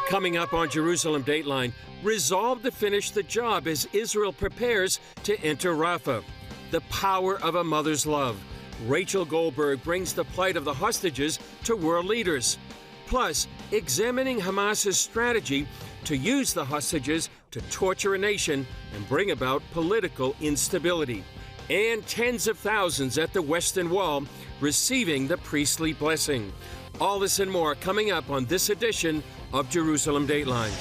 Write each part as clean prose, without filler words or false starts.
Coming up on Jerusalem Dateline, resolved to finish the job as Israel prepares to enter Rafah. The power of a mother's love. Rachel Goldberg brings the plight of the hostages to world leaders. Plus, examining Hamas's strategy to use the hostages to torture a nation and bring about political instability. And tens of thousands at the Western Wall receiving the priestly blessing. All this and more coming up on this edition of Jerusalem Dateline.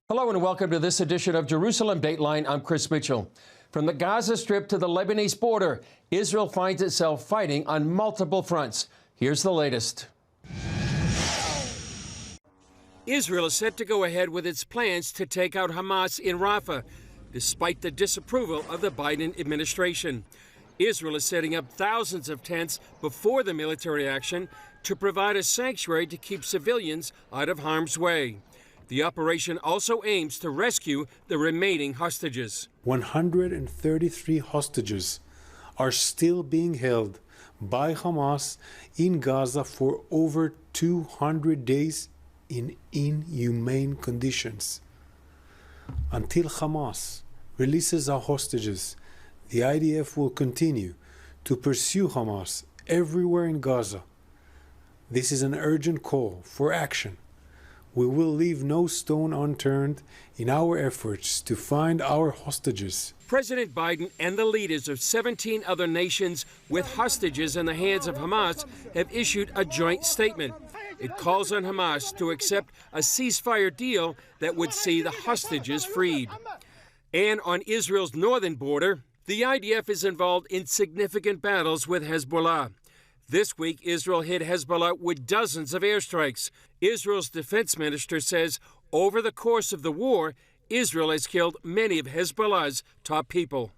Hello and welcome to this edition of Jerusalem Dateline. I'm Chris Mitchell. From the Gaza Strip to the Lebanese border, Israel finds itself fighting on multiple fronts. Here's the latest. Israel is set to go ahead with its plans to take out Hamas in Rafah, despite the disapproval of the Biden administration. Israel is setting up thousands of tents before the military action to provide a sanctuary to keep civilians out of harm's way. The operation also aims to rescue the remaining hostages. 133 hostages are still being held by Hamas in Gaza for over 200 days in inhumane conditions. Until Hamas releases our hostages, the IDF will continue to pursue Hamas everywhere in Gaza. This is an urgent call for action. We will leave no stone unturned in our efforts to find our hostages. President Biden and the leaders of 17 other nations with hostages in the hands of Hamas have issued a joint statement. It calls on Hamas to accept a ceasefire deal that would see the hostages freed. And on Israel's northern border, the IDF is involved in significant battles with Hezbollah. This week, Israel hit Hezbollah with dozens of airstrikes. Israel's defense minister says over the course of the war, Israel has killed many of Hezbollah's top people.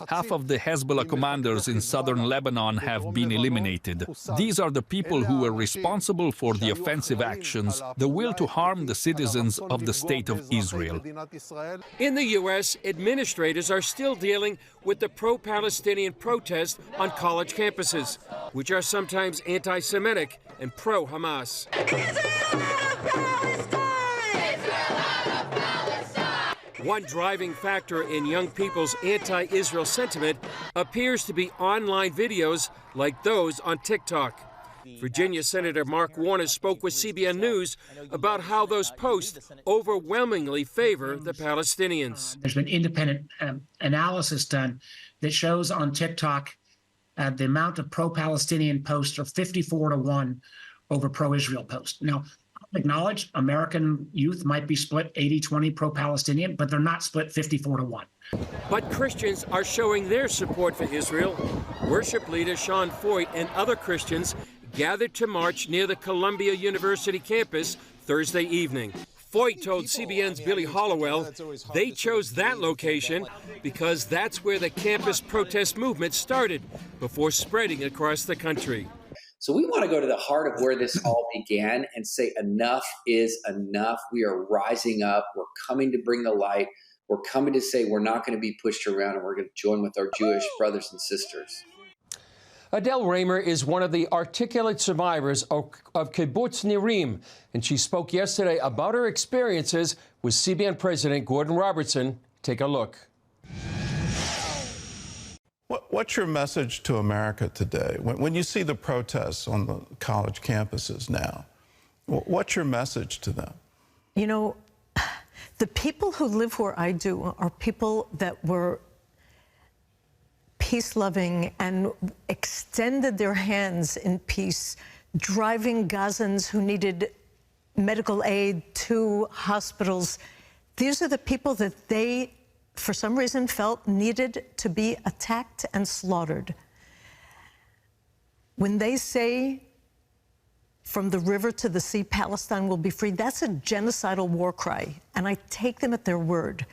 Half of the Hezbollah commanders in southern Lebanon have been eliminated. These are the people who were responsible for the offensive actions, the will to harm the citizens of the State of Israel. In the U.S., administrators are still dealing with the pro-Palestinian protests on college campuses, which are sometimes anti-Semitic and pro-Hamas. One driving factor in young people's anti-Israel sentiment appears to be online videos like those on TikTok. Virginia Senator Mark Warner spoke with CBN News about how those posts overwhelmingly favor the Palestinians. There's been independent analysis done that shows on TikTok the amount of pro-Palestinian posts are 54-1 over pro-Israel posts. Now, acknowledge American youth might be split 80-20 pro-Palestinian, but they're not split 54-1. But Christians are showing their support for Israel. Worship leader Sean Foyt and other Christians gathered to march near the Columbia University campus Thursday evening. Foyt told CBN's Billy Hollowell they chose that location because that's where the campus protest movement started before spreading across the country. So we want to go to the heart of where this all began and say enough is enough. We are rising up. We're coming to bring the light. We're coming to say we're not going to be pushed around, and we're going to join with our Jewish brothers and sisters. Adele Raymer is one of the articulate survivors of Kibbutz Nirim, and she spoke yesterday about her experiences with CBN President Gordon Robertson. Take a look. What's your message to America today? When you see the protests on the college campuses now, what's your message to them? You know, the people who live where I do are people that were peace-loving and extended their hands in peace, driving Gazans who needed medical aid to hospitals. These are the people that they, for some reason, felt needed to be attacked and slaughtered. When they say, from the river to the sea, Palestine will be free, that's a genocidal war cry, and I take them at their word.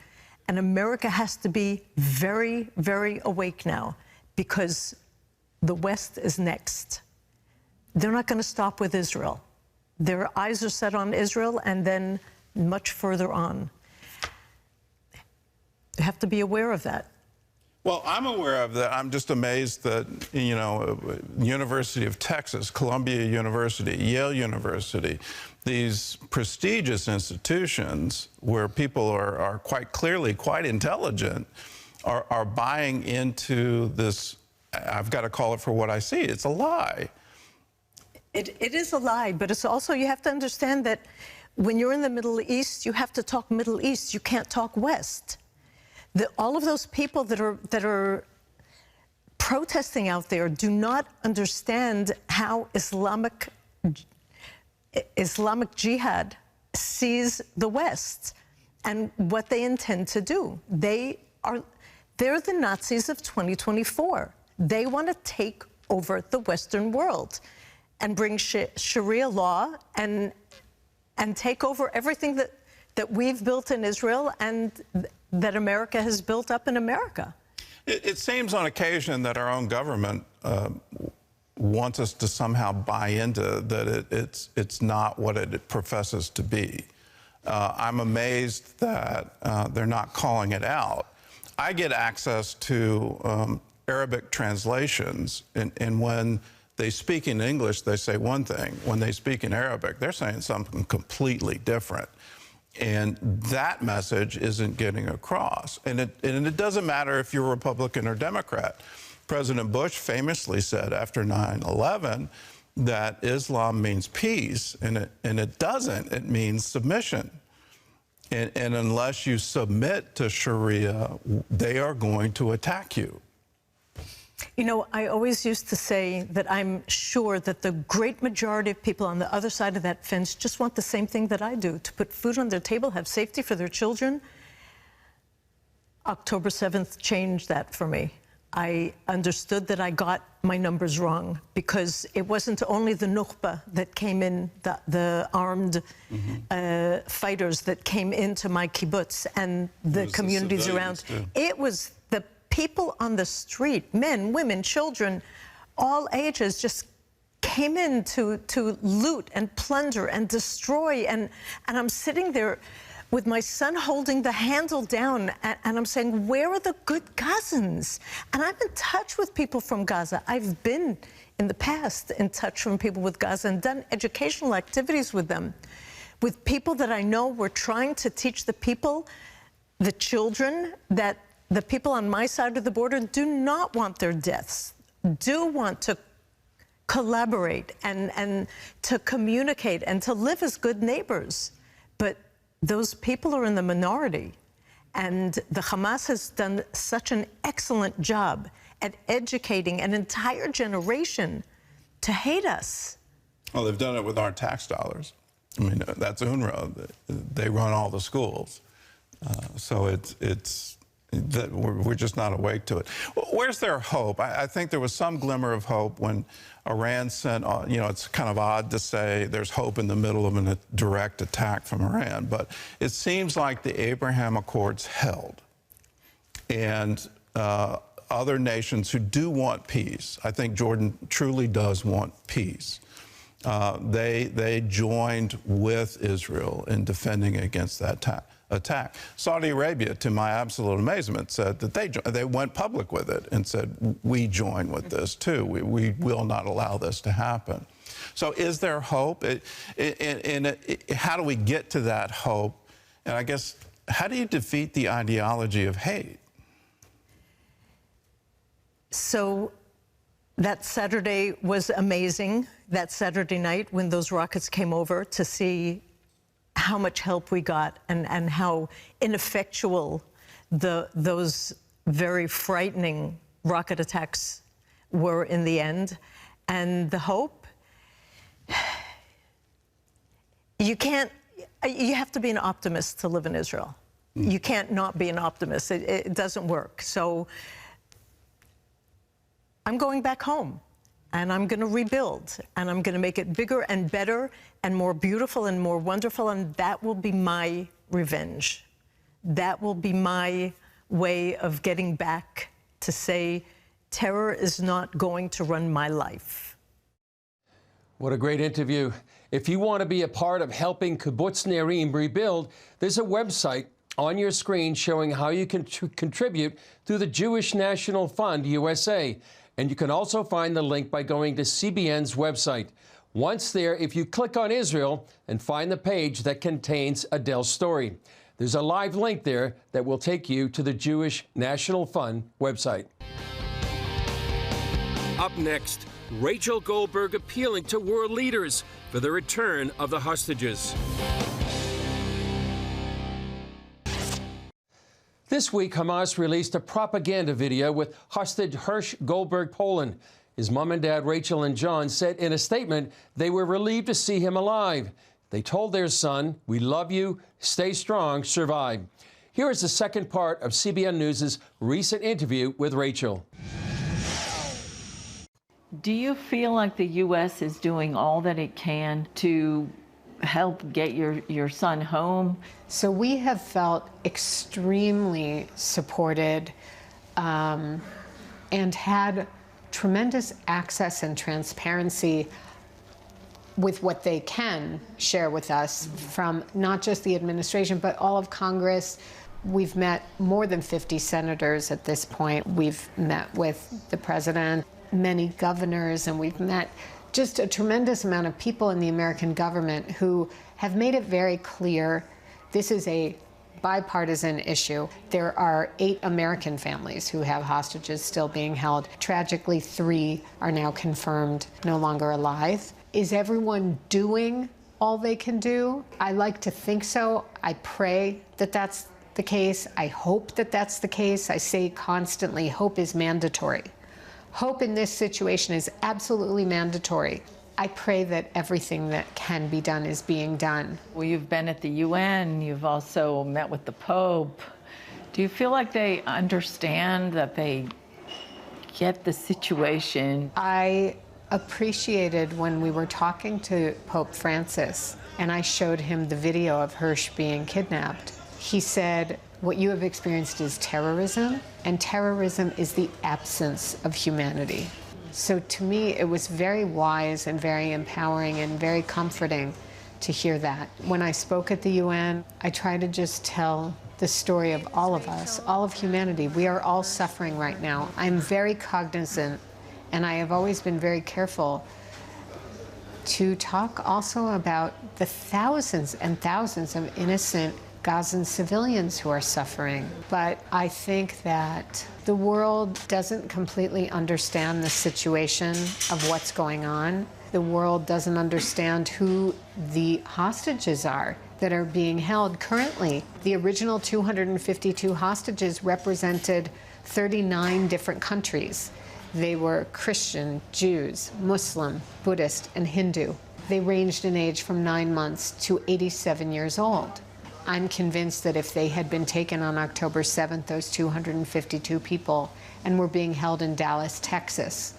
And America has to be very, very awake now, because the West is next. They're not going to stop with Israel. Their eyes are set on Israel and then much further on. You have to be aware of that. Well, I'm aware of that. I'm just amazed that, you know, University of Texas, Columbia University, Yale University, these prestigious institutions where people are quite clearly quite intelligent are buying into this. I've got to call it for what I see. It's a lie. It is a lie, but it's also, you have to understand that when you're in the Middle East, you have to talk Middle East. You can't talk West. All of those people that are protesting out there do not understand how Islamic Jihad sees the West and what they intend to do. They're the Nazis of 2024. They want to take over the Western world and bring Sharia law and take over everything that we've built in Israel and that America has built up in America. It seems on occasion that our own government wants us to somehow buy into that it's not what it professes to be. I'm amazed that they're not calling it out. I get access to Arabic translations, and when they speak in English, they say one thing. When they speak in Arabic, they're saying something completely different. And that message isn't getting across. And it doesn't matter if you're Republican or Democrat. President Bush famously said after 9/11 that Islam means peace, and it doesn't. It means submission. And unless you submit to Sharia, they are going to attack you. You know, I always used to say that I'm sure that the great majority of people on the other side of that fence just want the same thing that I do, to put food on their table, have safety for their children. October 7th changed that for me. I understood that I got my numbers wrong, because it wasn't only the Nukhba that came in, the armed fighters that came into my kibbutz and the communities around. It was the people on the street, men, women, children, all ages, just came in to loot and plunder and destroy. And I'm sitting there with my son holding the handle down, and I'm saying, where are the good Gazans? And I'm in touch with people from Gaza. I've been in the past in touch with people with Gaza and done educational activities with them. With people that I know, we're trying to teach the people, the children, that the people on my side of the border do not want their deaths, do want to collaborate and to communicate and to live as good neighbors. But those people are in the minority. And the Hamas has done such an excellent job at educating an entire generation to hate us. Well, they've done it with our tax dollars. I mean, that's UNRWA. They run all the schools. So it's that we're just not awake to it. Where's their hope? I think there was some glimmer of hope when Iran sent, you know, it's kind of odd to say there's hope in the middle of a direct attack from Iran, but it seems like the Abraham Accords held. And other nations who do want peace, I think Jordan truly does want peace. They joined with Israel in defending against that attack. Saudi Arabia, to my absolute amazement, said that they went public with it and said, we join with this too. We will not allow this to happen. So is there hope? How do we get to that hope? And I guess, how do you defeat the ideology of hate? So that Saturday was amazing, that Saturday night when those rockets came over, to see how much help we got and how ineffectual those very frightening rocket attacks were in the end. And the hope, you have to be an optimist to live in Israel. You can't not be an optimist. It doesn't work. So I'm going back home. And I'm going to rebuild, and I'm going to make it bigger and better and more beautiful and more wonderful, and that will be my revenge. That will be my way of getting back to say, terror is not going to run my life. What a great interview. If you want to be a part of helping Kibbutz Nerim rebuild, there's a website on your screen showing how you can contribute through the Jewish National Fund USA. And you can also find the link by going to CBN's website. Once there, if you click on Israel and find the page that contains Adele's story, there's a live link there that will take you to the Jewish National Fund website. Up next, Rachel Goldberg appealing to world leaders for the return of the hostages. This week, Hamas released a propaganda video with hostage Hirsch Goldberg Poland. His mom and dad, Rachel and John, said in a statement they were relieved to see him alive. They told their son, "We love you, stay strong, survive." Here is the second part of CBN News' recent interview with Rachel. Do you feel like the U.S. is doing all that it can to help get your son home? So we have felt extremely supported and had tremendous access and transparency with what they can share with us from not just the administration, but all of Congress. We've met more than 50 senators at this point. We've met with the president, many governors, and we've met just a tremendous amount of people in the American government who have made it very clear this is a bipartisan issue. There are 8 American families who have hostages still being held. Tragically, 3 are now confirmed no longer alive. Is everyone doing all they can do? I like to think so. I pray that that's the case. I hope that that's the case. I say constantly, hope is mandatory. Hope in this situation is absolutely mandatory. I pray that everything that can be done is being done. Well, you've been at the UN, you've also met with the Pope. Do you feel like they understand, that they get the situation? I appreciated when we were talking to Pope Francis and I showed him the video of Hirsch being kidnapped. He said, what you have experienced is terrorism, and terrorism is the absence of humanity. So to me, it was very wise and very empowering and very comforting to hear that. When I spoke at the UN, I try to just tell the story of all of us, all of humanity. We are all suffering right now. I'm very cognizant, and I have always been very careful to talk also about the thousands and thousands of innocent Gazan civilians who are suffering. But I think that the world doesn't completely understand the situation of what's going on. The world doesn't understand who the hostages are that are being held currently. The original 252 hostages represented 39 different countries. They were Christian, Jews, Muslim, Buddhist, and Hindu. They ranged in age from 9 months to 87 years old. I'm convinced that if they had been taken on October 7th, those 252 people, and were being held in Dallas, Texas,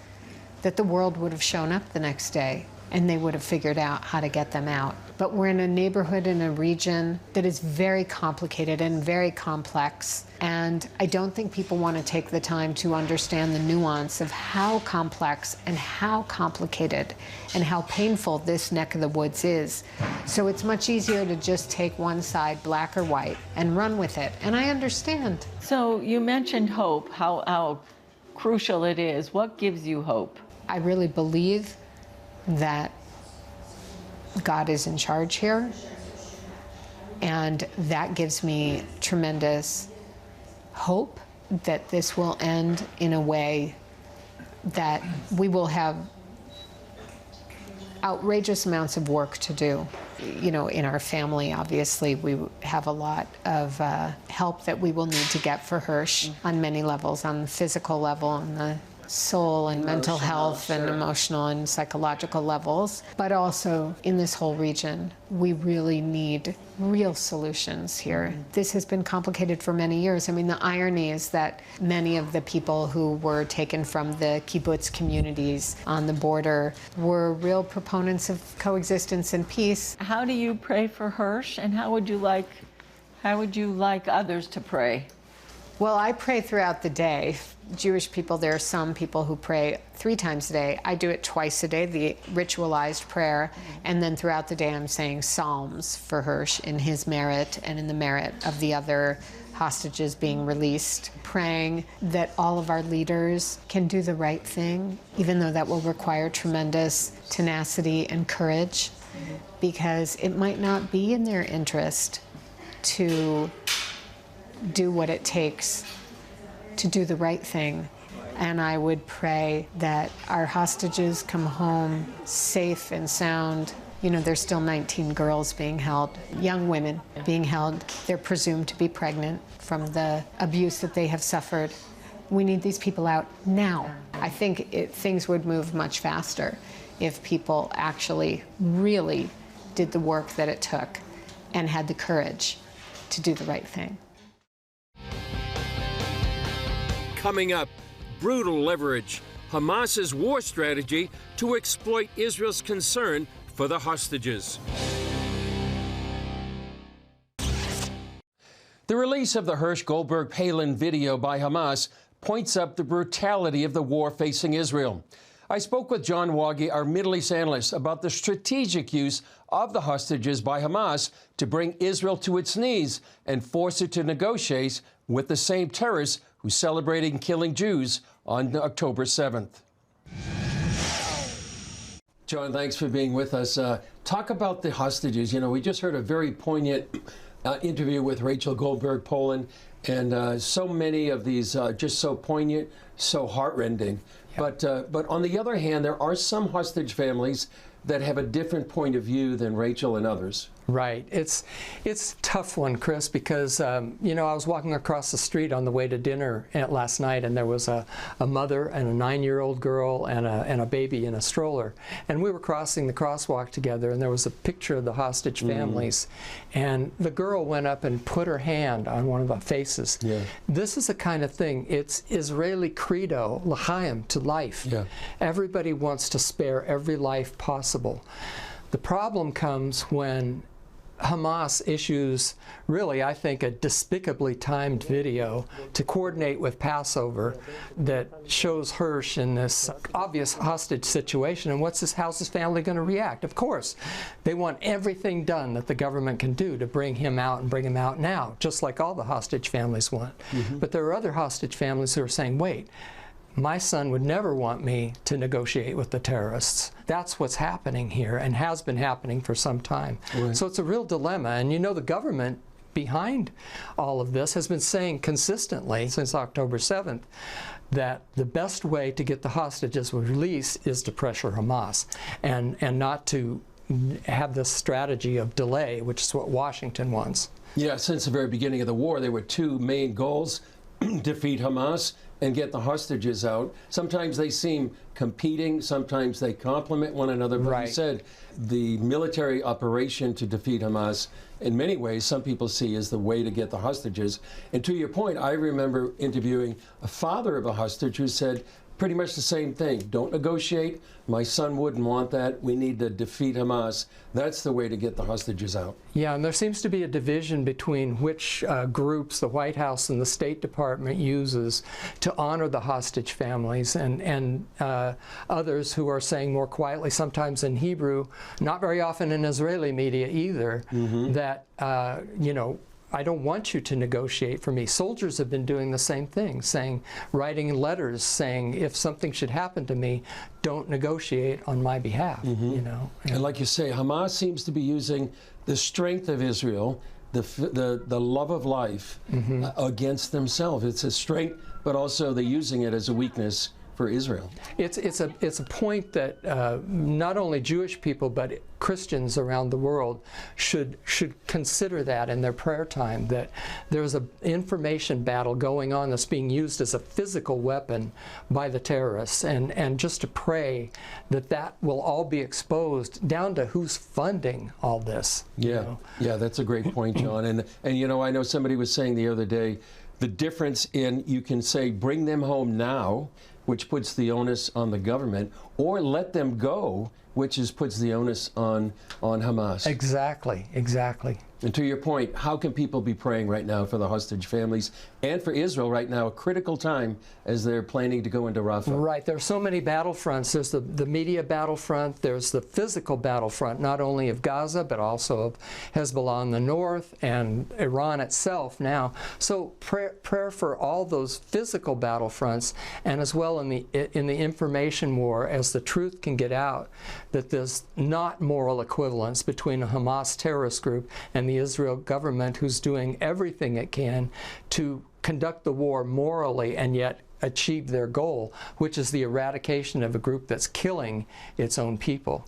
that the world would have shown up the next day and they would have figured out how to get them out. But we're in a neighborhood, in a region that is very complicated and very complex. And I don't think people want to take the time to understand the nuance of how complex and how complicated and how painful this neck of the woods is. So it's much easier to just take one side, black or white, and run with it. And I understand. So you mentioned hope, how crucial it is. What gives you hope? I really believe that God is in charge here, and that gives me tremendous hope that this will end in a way that we will have outrageous amounts of work to do. You know, in our family, obviously, we have a lot of help that we will need to get for Hirsch on many levels, on the physical level, on the soul and mental health and emotional and psychological levels, but also in this whole region. We really need real solutions here. This has been complicated for many years. I mean, the irony is that many of the people who were taken from the kibbutz communities on the border were real proponents of coexistence and peace. How do you pray for Hirsch, and how would you like others to pray? Well, I pray throughout the day. Jewish people, there are some people who pray 3 times a day. I do it twice a day, the ritualized prayer, and then throughout the day I'm saying psalms for Hirsch in his merit and in the merit of the other hostages being released, praying that all of our leaders can do the right thing, even though that will require tremendous tenacity and courage, because it might not be in their interest to do what it takes to do the right thing. And I would pray that our hostages come home safe and sound. You know, there's still 19 girls being held, young women being held. They're presumed to be pregnant from the abuse that they have suffered. We need these people out now. I think things would move much faster if people actually really did the work that it took and had the courage to do the right thing. Coming up, brutal leverage, Hamas's war strategy to exploit Israel's concern for the hostages. The release of the Hirsch Goldberg Palin video by Hamas points up the brutality of the war facing Israel. I spoke with John Wagi, our Middle East analyst, about the strategic use of the hostages by Hamas to bring Israel to its knees and force it to negotiate with the same terrorists who celebrated killing Jews on October 7th. John, thanks for being with us. Talk about the hostages. You know, we just heard a very poignant interview with Rachel Goldberg Palin, and so many of these just so poignant, so heartrending. Yep. But on the other hand, there are some hostage families that have a different point of view than Rachel and others. Right. It's a tough one, Chris, because, you know, I was walking across the street on the way to dinner last night, and there was a mother and a 9-year-old girl and a baby in a stroller. And we were crossing the crosswalk together, and there was a picture of the hostage families. And the girl went up and put her hand on one of the faces. Yeah. This is the kind of thing, it's Israeli credo, l'chaim, to life. Yeah. Everybody wants to spare every life possible. The problem comes when Hamas issues, really, I think, a despicably timed video to coordinate with Passover that shows Hirsch in this obvious hostage situation. And how's his family going to react? Of course, they want everything done that the government can do to bring him out and bring him out now, just like all the hostage families want. But there are other hostage families who are saying, wait, my son would never want me to negotiate with the terrorists. That's what's happening here and has been happening for some time. Right. So it's a real dilemma. And you know, the government behind all of this has been saying consistently since October 7th that the best way to get the hostages released is to pressure Hamas and not to have this strategy of delay, which is what Washington wants. Yeah, since the very beginning of the war, there were 2 main goals: defeat Hamas and get the hostages out. Sometimes they seem competing, sometimes they complement one another, but right. You said the military operation to defeat Hamas, in many ways, some people see as the way to get the hostages. And to your point, I remember interviewing a father of a hostage who said pretty much the same thing. Don't negotiate. My son wouldn't want that. We need to defeat Hamas. That's the way to get the hostages out. Yeah, and there seems to be a division between which groups the White House and the State Department uses to honor the hostage families, and others who are saying more quietly, sometimes in Hebrew, not very often in Israeli media either, that, you know, I don't want you to negotiate for me. Soldiers have been doing the same thing, writing letters saying, if something should happen to me, don't negotiate on my behalf. You know. And like you say, Hamas seems to be using the strength of Israel, the love of life, against themselves. It's a strength, but also they're using it as a weakness for Israel. It's a point that not only Jewish people but Christians around the world should consider that in their prayer time, that there's an information battle going on that's being used as a physical weapon by the terrorists, and just to pray that that will all be exposed down to who's funding all this. Yeah, you know? Yeah, that's a great point, John. And you know, I know somebody was saying the other day, the difference in, you can say bring them home now, which puts the onus on the government, or let them go, which puts the onus on Hamas. Exactly, exactly. And to your point, how can people be praying right now for the hostage families and for Israel right now, a critical time as they're planning to go into Rafah? Right. There are so many battlefronts. There's the media battlefront. There's the physical battlefront, not only of Gaza, but also of Hezbollah in the north and Iran itself now. So prayer for all those physical battlefronts, and as well in the information war, as the truth can get out, that there's not moral equivalence between a Hamas terrorist group and the Israel government, who's doing everything it can to conduct the war morally and yet achieve their goal, which is the eradication of a group that's killing its own people.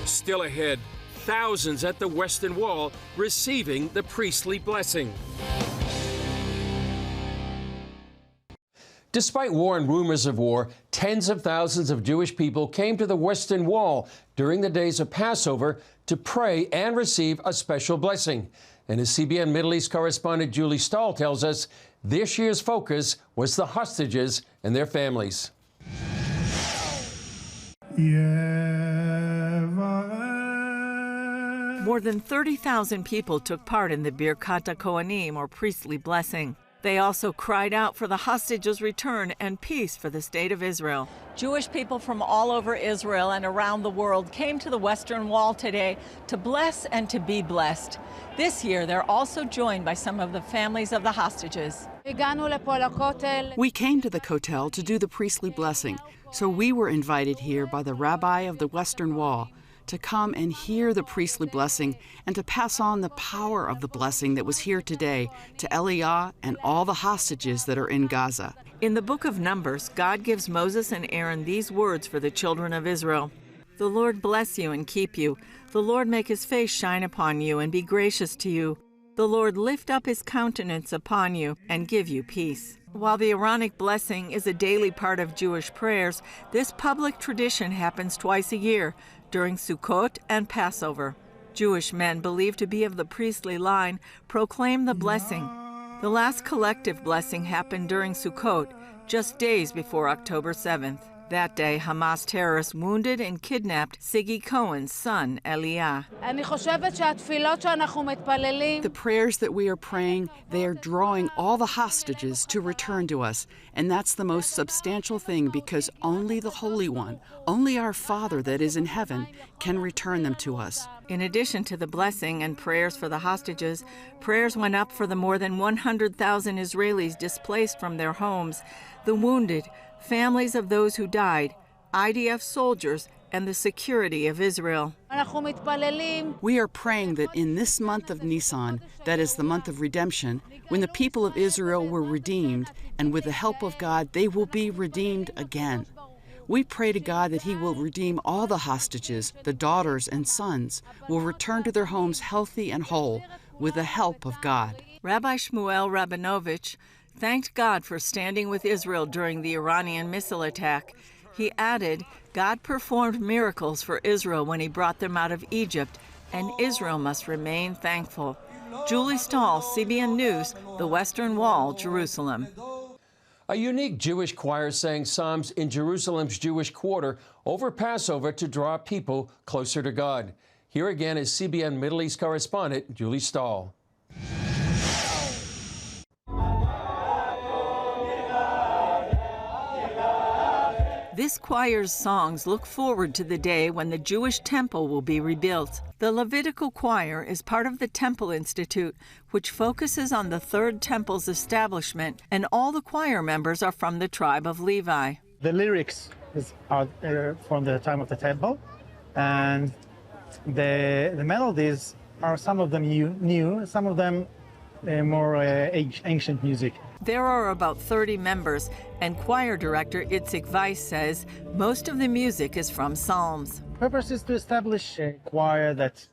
Still ahead, thousands at the Western Wall receiving the priestly blessing. Despite war and rumors of war, tens of thousands of Jewish people came to the Western Wall during the days of Passover to pray and receive a special blessing. And as CBN Middle East correspondent Julie Stahl tells us, this year's focus was the hostages and their families. More than 30,000 people took part in the Birkat HaKohanim, or priestly blessing. They also cried out for the hostages' return and peace for the state of Israel. Jewish people from all over Israel and around the world came to the Western Wall today to bless and to be blessed. This year, they're also joined by some of the families of the hostages. We came to the Kotel to do the priestly blessing, so we were invited here by the rabbi of the Western Wall to come and hear the priestly blessing and to pass on the power of the blessing that was here today to Eliah and all the hostages that are in Gaza. In the book of Numbers, God gives Moses and Aaron these words for the children of Israel. The Lord bless you and keep you. The Lord make his face shine upon you and be gracious to you. The Lord lift up his countenance upon you and give you peace. While the Aaronic blessing is a daily part of Jewish prayers, this public tradition happens twice a year, during Sukkot and Passover. Jewish men believed to be of the priestly line proclaim the blessing. The last collective blessing happened during Sukkot, just days before October 7th. That day, Hamas terrorists wounded and kidnapped Siggy Cohen's son, Eliah. The prayers that we are praying, they are drawing all the hostages to return to us. And that's the most substantial thing, because only the Holy One, only our Father that is in heaven, can return them to us. In addition to the blessing and prayers for the hostages, prayers went up for the more than 100,000 Israelis displaced from their homes, the wounded, families of those who died, IDF soldiers, and the security of Israel. We are praying that in this month of Nisan, that is the month of redemption, when the people of Israel were redeemed, and with the help of God, they will be redeemed again. We pray to God that he will redeem all the hostages, the daughters and sons, will return to their homes healthy and whole, with the help of God. Rabbi Shmuel Rabinovich thanked God for standing with Israel during the Iranian missile attack. He added, God performed miracles for Israel when he brought them out of Egypt, and Israel must remain thankful. Julie Stahl, CBN News, the Western Wall, Jerusalem. A unique Jewish choir sang psalms in Jerusalem's Jewish quarter over Passover to draw people closer to God. Here again is CBN Middle East correspondent Julie Stahl. This choir's songs look forward to the day when the Jewish temple will be rebuilt. The Levitical choir is part of the Temple Institute, which focuses on the Third Temple's establishment, and all the choir members are from the tribe of Levi. The lyrics are from the time of the temple, and the melodies are some of them new, some of them more ancient music. There are about 30 members, and choir director Itzik Weiss says most of the music is from Psalms. The purpose is to establish a choir that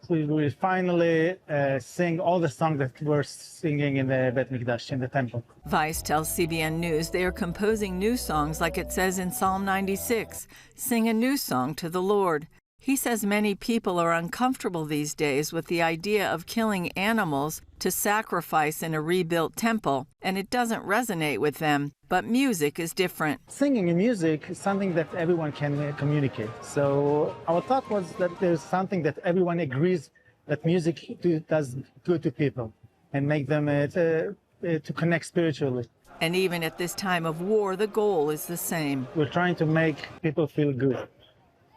we will finally sing all the songs that we're singing in the Bet Mikdash, in the temple. Weiss tells CBN News they are composing new songs like it says in Psalm 96, sing a new song to the Lord. He says many people are uncomfortable these days with the idea of killing animals to sacrifice in a rebuilt temple, and it doesn't resonate with them. But music is different. Singing and music is something that everyone can communicate. So our thought was that there's something that everyone agrees that music does good to people and make them to connect spiritually. And even at this time of war, the goal is the same. We're trying to make people feel good.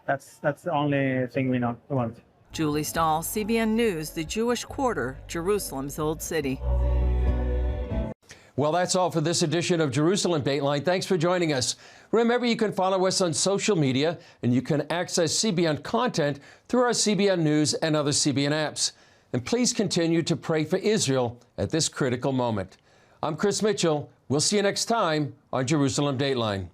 That's the only thing we want. Julie Stahl, CBN News, the Jewish Quarter, Jerusalem's Old City. Well, that's all for this edition of Jerusalem Dateline. Thanks for joining us. Remember, you can follow us on social media, and you can access CBN content through our CBN News and other CBN apps. And please continue to pray for Israel at this critical moment. I'm Chris Mitchell. We'll see you next time on Jerusalem Dateline.